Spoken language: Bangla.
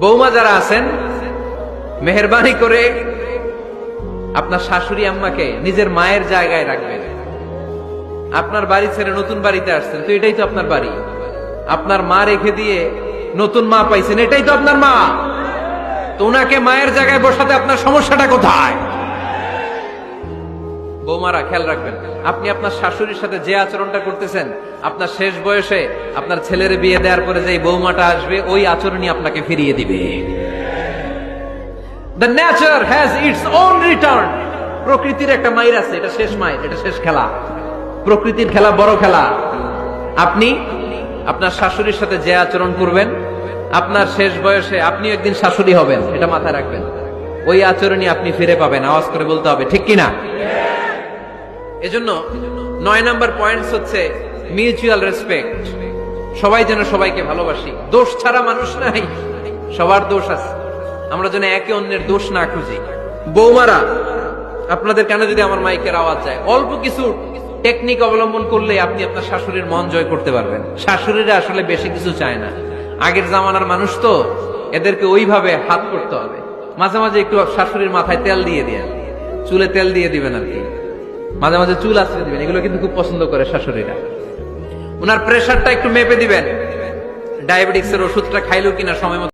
বৌমা যারা আছেন, মেহেরবানি করে আপনার শাশুড়ি আম্মাকে নিজের মায়ের জায়গায় রাখবেন। আপনার বাড়ি ছেড়ে নতুন বাড়িতে আসছেন, তো এটাই তো আপনার বাড়ি। আপনার মা রেখে দিয়ে নতুন মা পাইছেন, এটাই তো আপনার মা। তো ওনাকে মায়ের জায়গায় বসাতে আপনার সমস্যাটা কোথায়? বৌমারা খেয়াল রাখবেন, আপনি আপনার শাশুড়ির সাথে যে আচরণটা করতেছেন, আপনার শেষ বয়সে আপনার ছেলের বিয়ে দেওয়ার পরে যে বৌমাটা আসবে, ওই আচরণই আপনাকে ফিরিয়ে দিবে। The nature has its own return. প্রকৃতির একটা মাইর আছে, এটা শেষ মাইর, এটা শেষ খেলা। প্রকৃতির খেলা বড় খেলা। আপনি আপনার শাশুড়ির সাথে যে আচরণ করবেন, আপনার শেষ বয়সে আপনি একদিন শাশুড়ি হবেন, এটা মাথায় রাখবেন। ওই আচরণই আপনি ফিরে পাবেন। আওয়াজ করে বলতে হবে, ঠিক কিনা? এজন্য 9 নাম্বার পয়েন্টস হচ্ছে মিউচুয়াল রেসপেক্ট। সবাই যেন সবাইকে ভালোবাসি। দোষ ছাড়া মানুষ নাই, সবার দোষ আছে। আমরা যেন একে অন্যের দোষ না খুঁজি। বৌমারা, আপনাদের কানে যদি আমার মাইকের আওয়াজ যায়, অল্প কিছু টেকনিক অবলম্বন করলে আপনি আপনার শাশুড়ির মন জয় করতে পারবেন। শাশুড়িরা আসলে বেশি কিছু চায় না। আগের জামানার মানুষ তো, এদেরকে ওইভাবে হাত করতে হবে। মাঝে মাঝে একটু শাশুড়ির মাথায় তেল দিয়ে দিবেন, চুলে তেল দিয়ে দিবেন আর কি। মাঝে মাঝে চুল আছড়ে দিবেন, এগুলো কিন্তু খুব পছন্দ করে শাশুড়িরা। ওনার প্রেশারটা একটু মেপে দিবেন, ডায়াবেটিক্সের ওষুধটা খাইলো কিনা সময় মতো।